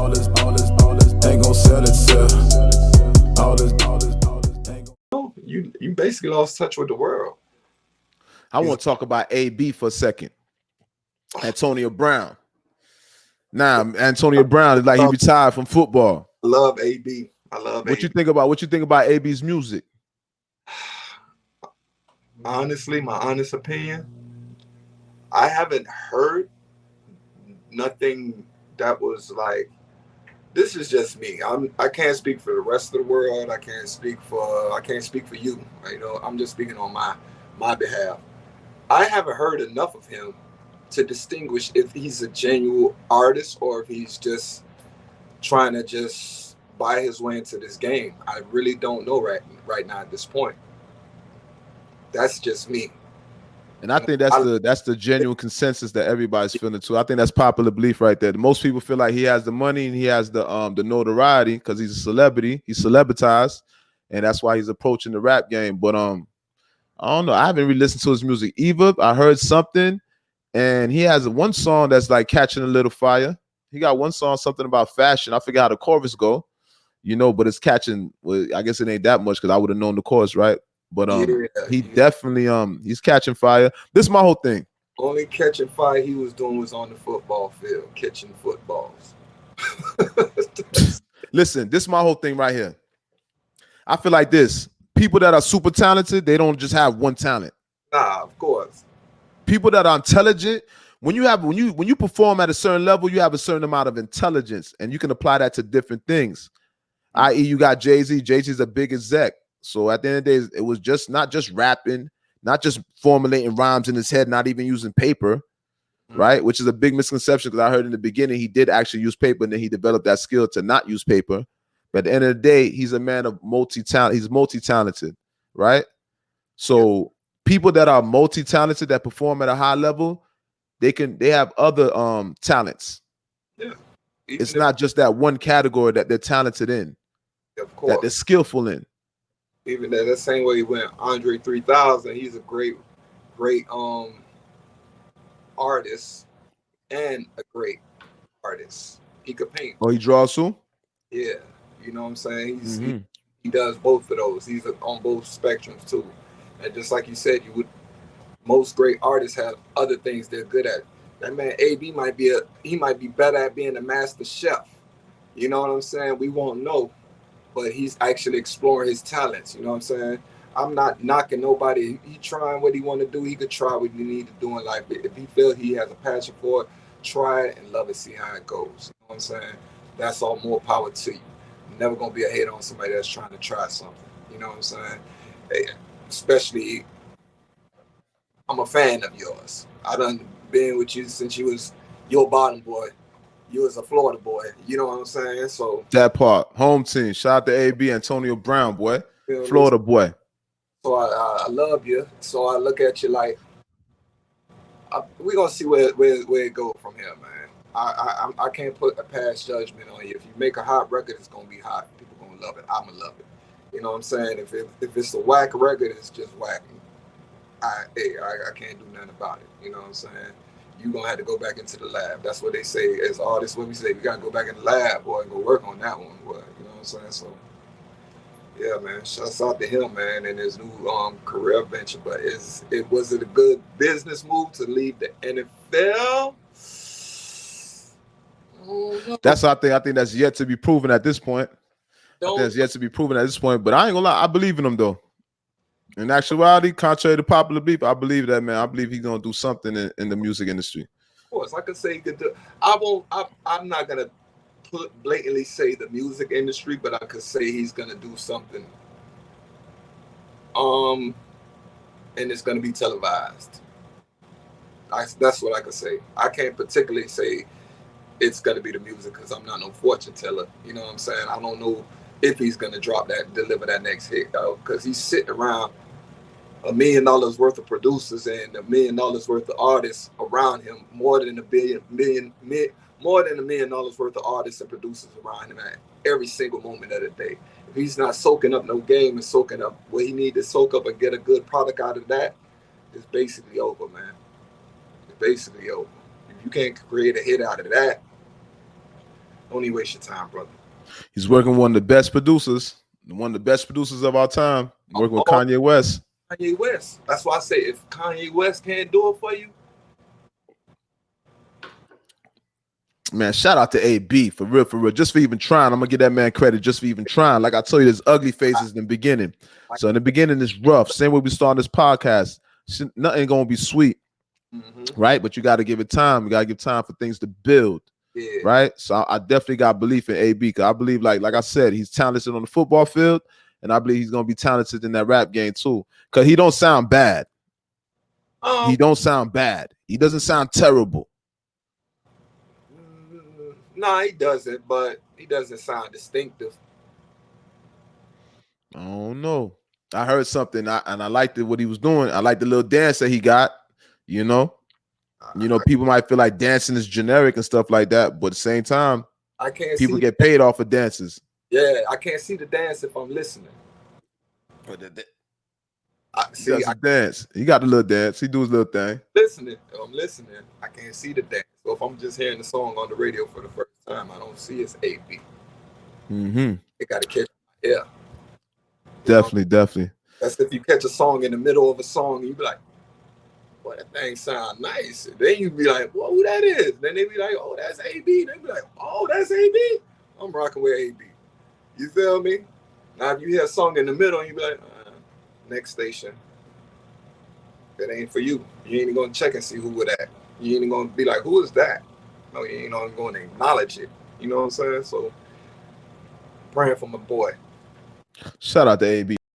ain't gon' sell itself. All this ain't gon'. No, you basically lost touch with the world. I want to talk about AB for a second. Antonio Brown. Nah, Antonio Brown is like he retired from football. I love AB. I love What AB. you think about AB's music? Honestly, my honest opinion, I haven't heard nothing that was like, this is just me. I can't speak for the rest of the world. I can't speak for you. You know, I'm just speaking on my behalf. I haven't heard enough of him to distinguish if he's a genuine artist or if he's just trying to just buy his way into this game. I really don't know right now at this point. That's just me. And I think that's the genuine consensus that everybody's feeling too. I think that's popular belief right there. Most people feel like he has the money and he has the notoriety because he's a celebrity. He's celebritized, and that's why he's approaching the rap game. But I don't know. I haven't really listened to his music either. I heard something, and he has one song that's like catching a little fire. He got one song, something about fashion. I forget how the chorus go, but it's catching. Well, I guess it ain't that much because I would have known the chorus, right? But he definitely he's catching fire. This is my whole thing. Only catching fire he was doing was on the football field, catching footballs. Listen, this is my whole thing right here. I feel like this. People that are super talented, they don't just have one talent. Nah, of course. People that are intelligent, when you perform at a certain level, you have a certain amount of intelligence, and you can apply that to different things. I.e., you got Jay-Z. Jay-Z's a big exec. So at the end of the day, it was just not just rapping, not just formulating rhymes in his head, not even using paper, right? Which is a big misconception because I heard in the beginning he did actually use paper and then he developed that skill to not use paper. But at the end of the day, he's a man of multi-talent. He's multi-talented, right? So people that are multi-talented that perform at a high level, they have other talents. Yeah. It's not just that one category that they're talented in, of course, that they're skillful in. Even that same way he went Andre 3000, he's a great artist and a great artist. He could paint. Oh, he draws too? Yeah. You know what I'm saying? He does both of those. He's on both spectrums too. And just like you said, most great artists have other things they're good at. That man AB might be better at being a master chef. You know what I'm saying? We won't know. But he's actually exploring his talents. You know what I'm saying? I'm not knocking nobody. He trying what he want to do. He could try what he need to do in life. If he feels he has a passion for it, try it and love it, see how it goes. You know what I'm saying? That's all more power to you. You're never going to be a hater on somebody that's trying to try something. You know what I'm saying? Hey, especially, I'm a fan of yours. I done been with you since you was your bottom boy. You was a Florida boy, you know what I'm saying? So that part, home team. Shout out to AB, Antonio Brown, boy, Florida boy. So I love you. So I look at you like we're gonna see where it goes from here, man. I can't put a past judgment on you. If you make a hot record, it's gonna be hot. People gonna love it. I'ma love it. You know what I'm saying? If it's a whack record, it's just whack. I can't do nothing about it. You know what I'm saying? You're going to have to go back into the lab. That's what they say as artists. What we say, we got to go back in the lab, boy, and go work on that one, boy. You know what I'm saying? So, yeah, man, shouts out to him, man, and his new career venture. But was it a good business move to leave the NFL? That's I think that's yet to be proven at this point. That's yet to be proven at this point. But I ain't going to lie. I believe in him, though. In actuality, contrary to popular belief, I believe that, man. I believe he's gonna do something in the music industry. Of course, I could say he could do. I'm not gonna blatantly say the music industry, but I could say he's gonna do something. And it's gonna be televised. That's what I could say. I can't particularly say it's gonna be the music because I'm not no fortune teller. You know what I'm saying? I don't know if he's gonna deliver that next hit, because he's sitting around $1 million worth of producers and $1 million worth of artists around him, more than $1 million worth of artists and producers around him at every single moment of the day. If he's not soaking up no game and soaking up what he need to soak up and get a good product out of that, it's basically over, man. It's basically over. If you can't create a hit out of that, Don't even waste your time, brother. He's working with one of the best producers of our time. Working with Kanye West. Kanye West. That's why I say if Kanye West can't do it for you. Man, shout out to AB for real, just for even trying. I'm gonna give that man credit just for even trying. Like I told you, there's ugly faces in the beginning. So in the beginning, it's rough. Same way we start this podcast. Nothing gonna be sweet, right? But you got to give it time. You got to give time for things to build, right? So I definitely got belief in AB because I believe, like I said, he's talented on the football field, and I believe he's gonna be talented in that rap game too. Because he don't sound bad. He don't sound bad. He doesn't sound terrible. No, he doesn't, but he doesn't sound distinctive. I don't know. I heard something, and I liked what he was doing. I like the little dance that he got. You know, people might feel like dancing is generic and stuff like that, but at the same time, I can't. People get paid off of dances. Yeah, I can't see the dance if I'm listening. I dance. He got the little dance. He do his little thing. Listening, if I'm listening, I can't see the dance. So if I'm just hearing the song on the radio for the first time, I don't see it's AB. They got to catch my ear. Definitely. That's if you catch a song in the middle of a song and you be like, "Boy, that thing sound nice." And then you be like, "Well, who that is?" Then they be like, "Oh, that's AB." They be like, "Oh, that's AB." I'm rocking with AB. You feel me? Now if you hear a song in the middle and you be like, next station. That ain't for you. You ain't gonna check and see who it at. You ain't gonna be like, who is that? No, you ain't even gonna acknowledge it. You know what I'm saying? So praying for my boy. Shout out to AB.